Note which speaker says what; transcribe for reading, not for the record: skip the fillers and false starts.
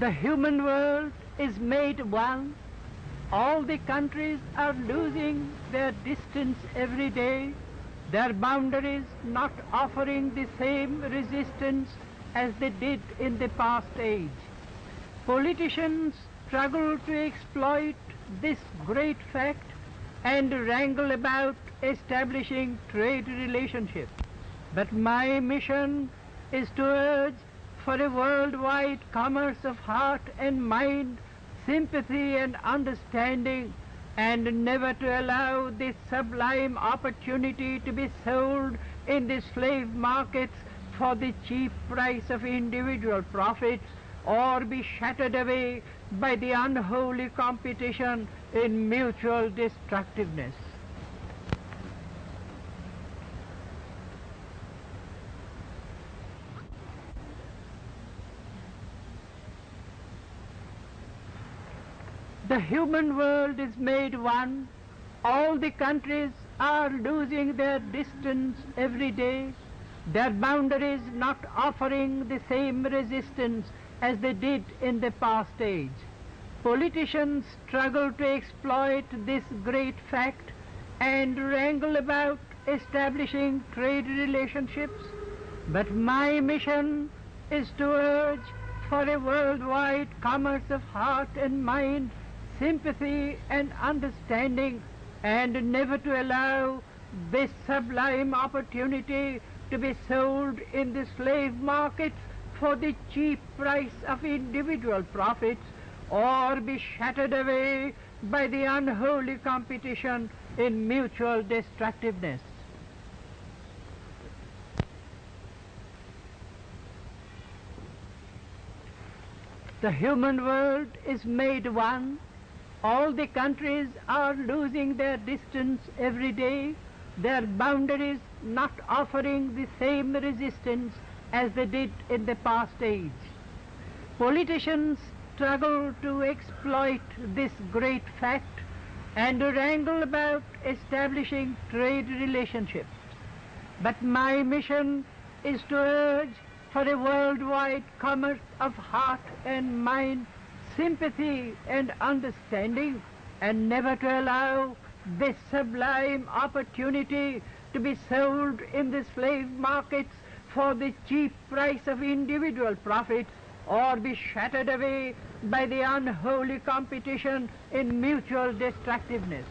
Speaker 1: The human world is made one. All the countries are losing their distance every day, their boundaries not offering the same resistance as they did in the past age. Politicians struggle to exploit this great fact and wrangle about establishing trade relationships. But my mission is to urge for a worldwide commerce of heart and mind, sympathy and understanding, and never to allow this sublime opportunity to be sold in the slave markets for the cheap price of individual profits, or be shattered away by the unholy competition in mutual destructiveness. The human world is made one. All the countries are losing their distance every day, their boundaries not offering the same resistance as they did in the past age. Politicians struggle to exploit this great fact and wrangle about establishing trade relationships, but my mission is to urge for a worldwide commerce of heart and mind, sympathy and understanding, and never to allow this sublime opportunity to be sold in the slave markets for the cheap price of individual profits, or be shattered away by the unholy competition in mutual destructiveness. The human world is made one. All the countries are losing their distance every day, their boundaries not offering the same resistance as they did in the past age. Politicians struggle to exploit this great fact and wrangle about establishing trade relationships. But my mission is to urge for a worldwide commerce of heart and mind, sympathy and understanding, and never to allow this sublime opportunity to be sold in the slave markets for the cheap price of individual profits, or be shattered away by the unholy competition in mutual destructiveness.